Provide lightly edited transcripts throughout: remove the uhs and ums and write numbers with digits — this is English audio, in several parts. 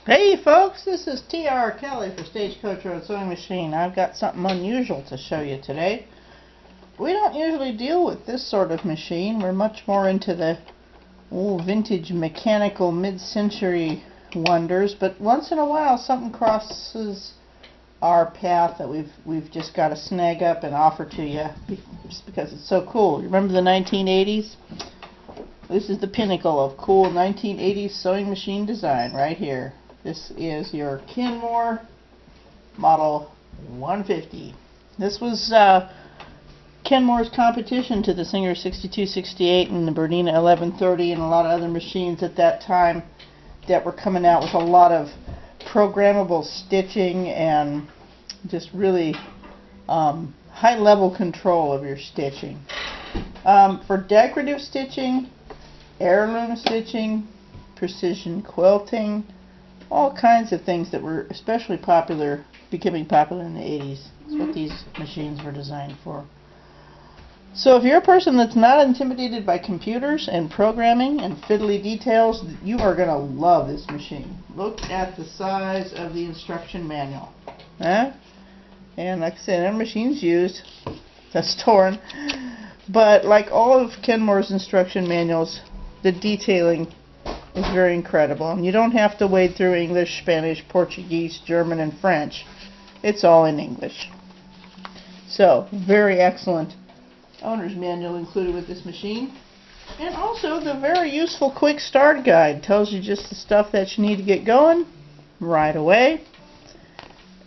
Hey folks, this is T.R. Kelly for Stagecoach Road Sewing Machine. I've got something unusual to show you today. We don't usually deal with this sort of machine. We're much more into the vintage mechanical mid-century wonders, but once in a while something crosses our path that we've just got to snag up and offer to you just because it's so cool. Remember the 1980s? This is the pinnacle of cool 1980s sewing machine design right here. This is your Kenmore model 150. This was Kenmore's competition to the Singer 6268 and the Bernina 1130 and a lot of other machines at that time that were coming out with a lot of programmable stitching and just really high level control of your stitching. For decorative stitching, heirloom stitching, precision quilting, all kinds of things that were especially popular, becoming popular in the 80s. That's what these machines were designed for. So if you're a person that's not intimidated by computers and programming and fiddly details, you are going to love this machine. Look at the size of the instruction manual. Huh? And like I said, our machine's used. That's torn. But like all of Kenmore's instruction manuals, the detailing is very incredible. And you don't have to wade through English, Spanish, Portuguese, German, and French. It's all in English. So, very excellent owner's manual included with this machine. And also the very useful quick start guide. Tells you just the stuff that you need to get going right away.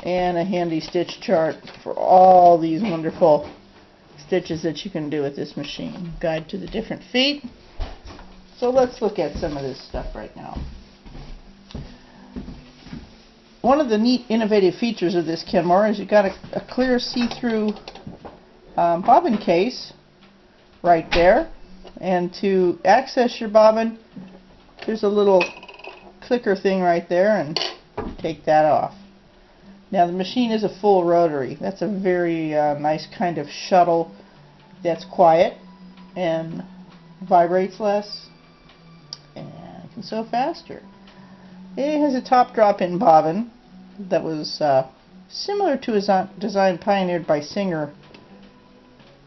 And a handy stitch chart for all these wonderful stitches that you can do with this machine. Guide to the different feet. So let's look at some of this stuff right now. One of the neat innovative features of this Kenmore is you've got a clear see-through bobbin case right there, and to access your bobbin there's a little clicker thing right there, and take that off. Now the machine is a full rotary. That's a very nice kind of shuttle that's quiet and vibrates less and can sew faster. It has a top drop-in bobbin that was similar to a design pioneered by Singer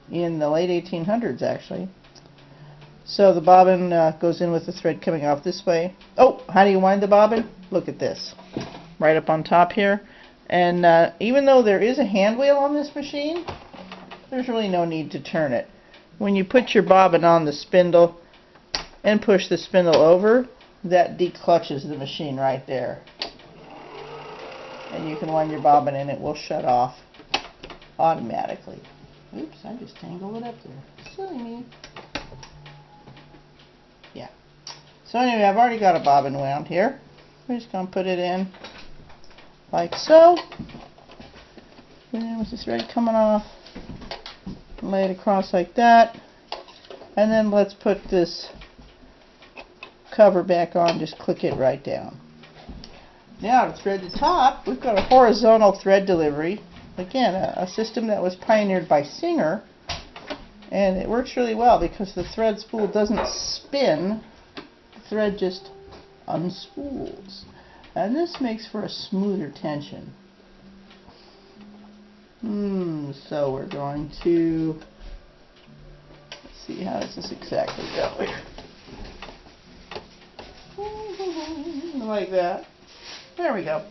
in the late 1800s actually. So the bobbin goes in with the thread coming off this way. Oh, how do you wind the bobbin? Look at this. Right up on top here. And even though there is a hand wheel on this machine, there's really no need to turn it. When you put your bobbin on the spindle and push the spindle over, that declutches the machine right there. And you can wind your bobbin and it will shut off automatically. Oops, I just tangled it up there. Silly me. Yeah. So anyway, I've already got a bobbin wound here. We're just going to put it in like so. And then with the thread coming off, lay it across like that. And then let's put this cover back on, just click it right down. Now to thread the top, we've got a horizontal thread delivery. Again, a system that was pioneered by Singer, and it works really well because the thread spool doesn't spin, the thread just unspools. And this makes for a smoother tension. So we're going to, let's see, how does this exactly go here? Like that. There we go.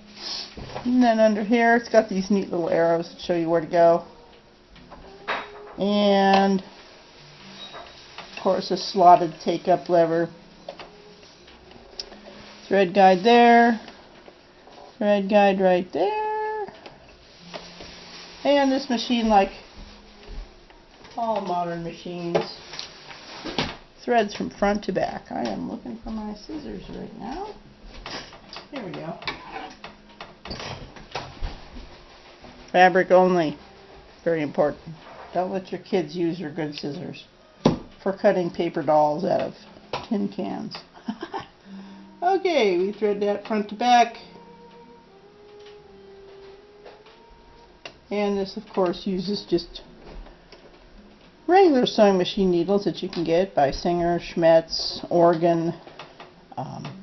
And then under here it's got these neat little arrows that show you where to go. And of course a slotted take-up lever. Thread guide there. Thread guide right there. And this machine, like all modern machines, threads from front to back. I am looking for my scissors right now. Here we go. Fabric only. Very important. Don't let your kids use your good scissors for cutting paper dolls out of tin cans. Okay, we thread that front to back. And this, of course, uses just regular sewing machine needles that you can get by Singer, Schmetz, Oregon,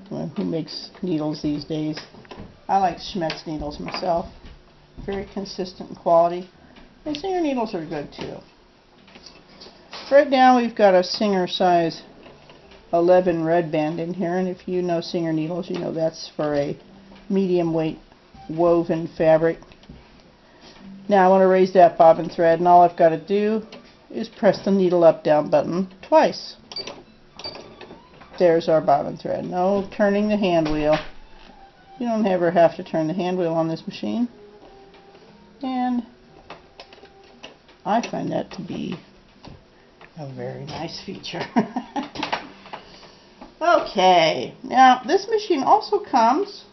who makes needles these days. I like Schmetz needles myself. Very consistent in quality. And Singer needles are good too. Right now we've got a Singer size 11 red band in here, and if you know Singer needles, you know that's for a medium weight woven fabric. Now I want to raise that bobbin thread, and all I've got to do is press the needle up down button twice. There's our bobbin thread. No turning the hand wheel. You don't ever have to turn the hand wheel on this machine. And I find that to be a very nice feature. Okay, now this machine also comes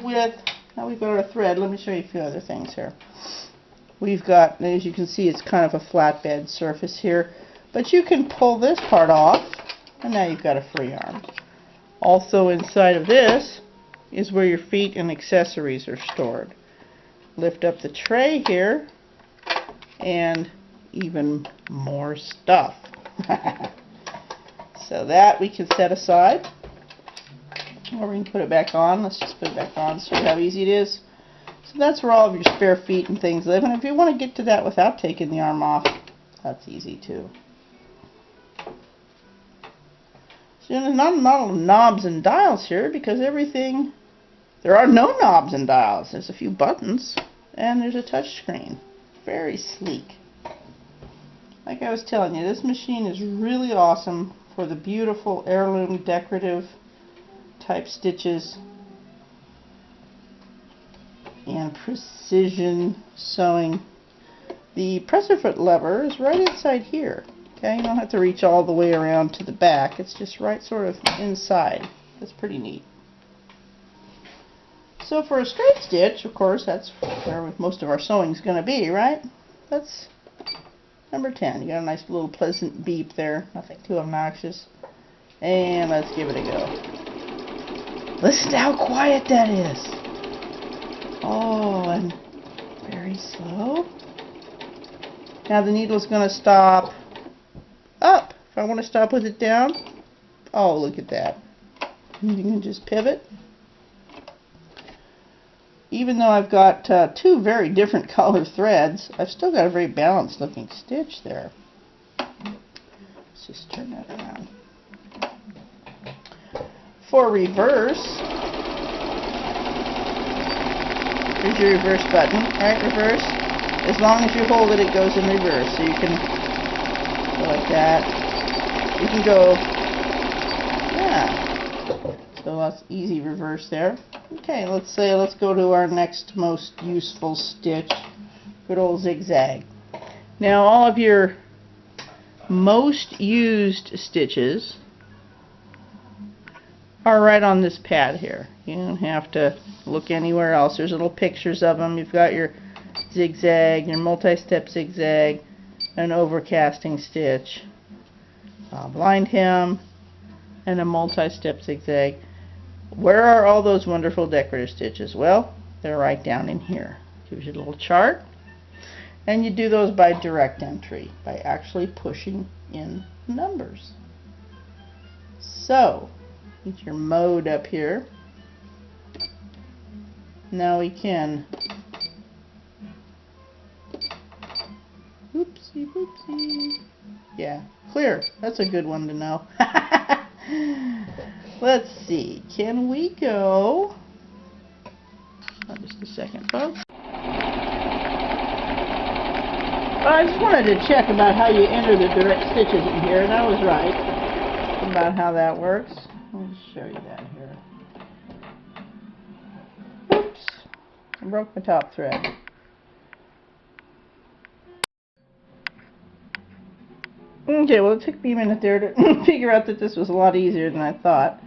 with, now we've got our thread. Let me show you a few other things here. We've got, as you can see, it's kind of a flatbed surface here, but you can pull this part off, and now you've got a free arm. Also inside of this is where your feet and accessories are stored. Lift up the tray here, and even more stuff. So that we can set aside, or we can put it back on. Let's just put it back on, see how easy it is. So that's where all of your spare feet and things live, and if you want to get to that without taking the arm off, that's easy too. So there's not a lot of knobs and dials here, because everything, there are no knobs and dials. There's a few buttons, and there's a touch screen. Very sleek. Like I was telling you, this machine is really awesome for the beautiful heirloom decorative type stitches and precision sewing. The presser foot lever is right inside here. Okay, you don't have to reach all the way around to the back. It's just right sort of inside. That's pretty neat. So for a straight stitch, of course, that's where most of our sewing is going to be, right? That's number 10. You got a nice little pleasant beep there. Nothing too obnoxious. And let's give it a go. Listen to how quiet that is. Oh, and very slow. Now the needle's going to stop up. If I want to stop with it down, oh, look at that. You can just pivot. Even though I've got two very different color threads, I've still got a very balanced looking stitch there. Let's just turn that around. For reverse, here's your reverse button, right? Reverse. As long as you hold it, it goes in reverse. So you can go like that. You can go, yeah. So that's easy reverse there. Okay, let's go to our next most useful stitch. Good old zigzag. Now all of your most used stitches are right on this pad here. You don't have to look anywhere else. There's little pictures of them. You've got your zigzag, your multi-step zigzag, an overcasting stitch, a blind hem, and a multi-step zigzag. Where are all those wonderful decorative stitches? Well, they're right down in here. Gives you a little chart. And you do those by direct entry, by actually pushing in numbers. So, get your mode up here. Now we can, oopsie whoopsie. Yeah, clear. That's a good one to know. Let's see, can we go, just a second folks. I just wanted to check about how you enter the direct stitches in here, and I was right about how that works. Let me show you that here. Oops, I broke my top thread. Okay, well it took me a minute there to figure out that this was a lot easier than I thought.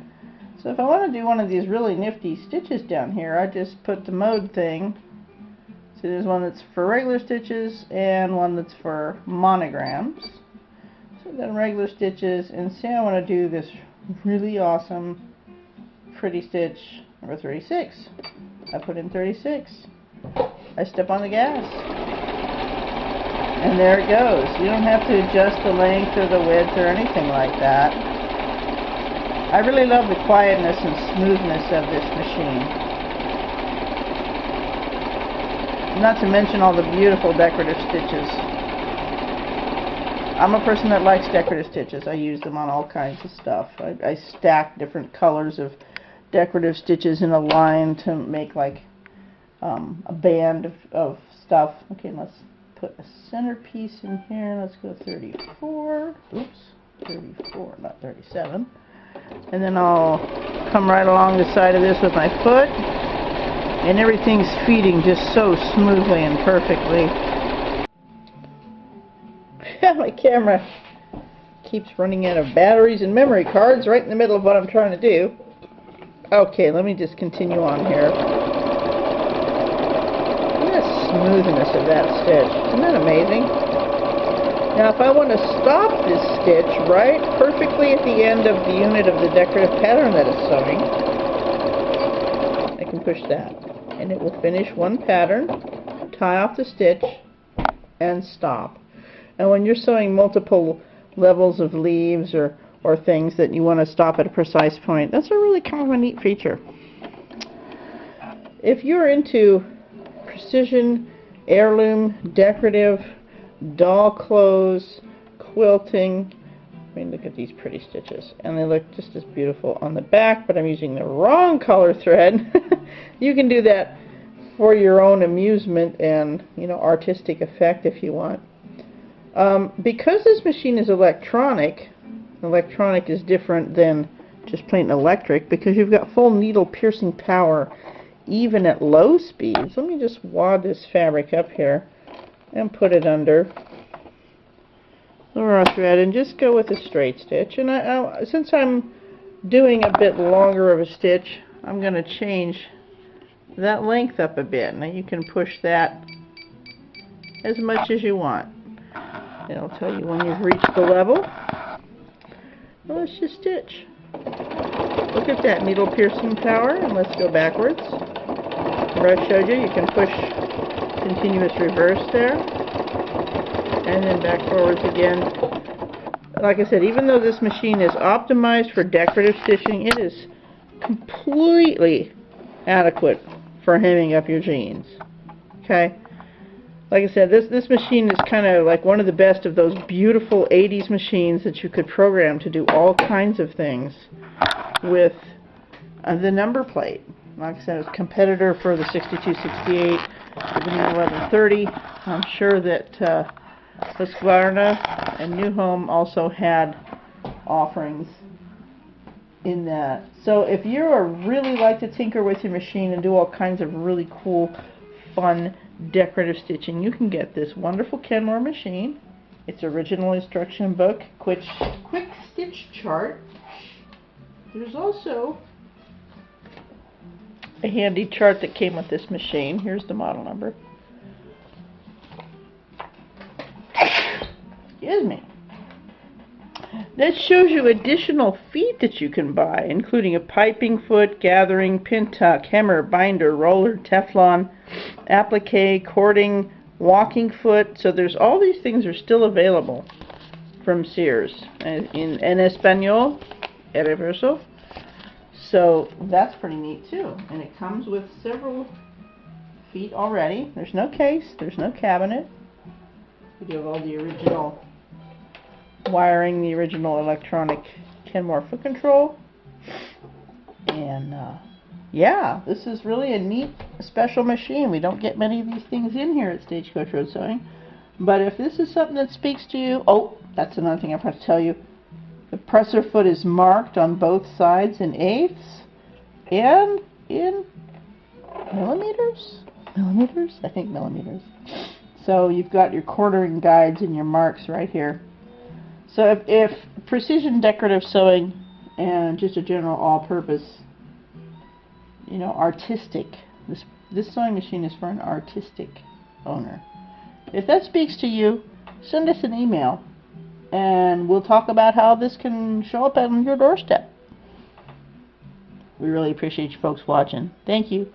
So if I want to do one of these really nifty stitches down here, I just put the mode thing. So there's one that's for regular stitches and one that's for monograms. So then regular stitches, and say I want to do this really awesome pretty stitch number 36. I put in 36. I step on the gas. And there it goes. You don't have to adjust the length or the width or anything like that. I really love the quietness and smoothness of this machine. Not to mention all the beautiful decorative stitches. I'm a person that likes decorative stitches. I use them on all kinds of stuff. I stack different colors of decorative stitches in a line to make like a band of stuff. Okay, let's put a centerpiece in here. Let's go 34. Oops, 34, not 37. And then I'll come right along the side of this with my foot. And everything's feeding just so smoothly and perfectly. My camera keeps running out of batteries and memory cards right in the middle of what I'm trying to do. Okay, let me just continue on here. Look at the smoothness of that stitch. Isn't that amazing? Now if I want to stop this stitch right perfectly at the end of the unit of the decorative pattern that it's sewing, I can push that. And it will finish one pattern, tie off the stitch, and stop. And when you're sewing multiple levels of leaves or things that you want to stop at a precise point, that's a really kind of a neat feature. If you're into precision, heirloom, decorative, doll clothes, quilting, I mean, look at these pretty stitches. And they look just as beautiful on the back, but I'm using the wrong color thread. You can do that for your own amusement and, you know, artistic effect if you want. Because this machine is electronic is different than just plain electric because you've got full needle piercing power even at low speeds. Let me just wad this fabric up here and put it under the raw thread and just go with a straight stitch. And since I'm doing a bit longer of a stitch, I'm going to change that length up a bit. Now you can push that as much as you want. It'll tell you when you've reached the level. Well, let's just stitch. Look at that needle piercing power, and let's go backwards. Where I showed you, you can push continuous reverse there, and then back forwards again. Like I said, even though this machine is optimized for decorative stitching, it is completely adequate for hemming up your jeans. Okay? Like I said, this machine is kind of like one of the best of those beautiful 80s machines that you could program to do all kinds of things with the number plate. Like I said, it's a competitor for the 6268, the 1130. I'm sure that Husqvarna and New Home also had offerings in that. So if you really like to tinker with your machine and do all kinds of really cool, fun, decorative stitching, you can get this wonderful Kenmore machine. Its original instruction book, quick stitch chart. There's also a handy chart that came with this machine. Here's the model number. Excuse me. That shows you additional feet that you can buy, including a piping foot, gathering, pin tuck, hemmer, binder, roller, Teflon, applique, cording, walking foot. So there's all these things are still available from Sears in Espanol, el reverso. So that's pretty neat too. And it comes with several feet already. There's no case, there's no cabinet. We do have all the original wiring, the original electronic Kenmore foot control. And yeah, this is really a neat, special machine. We don't get many of these things in here at Stagecoach Road Sewing. But if this is something that speaks to you, oh, that's another thing I forgot to tell you. The presser foot is marked on both sides in eighths and in millimeters? Millimeters? I think millimeters. So you've got your quartering guides and your marks right here. So if precision decorative sewing and just a general all-purpose, you know, artistic, this sewing machine is for an artistic owner. If that speaks to you, send us an email and we'll talk about how this can show up on your doorstep. We really appreciate you folks watching. Thank you.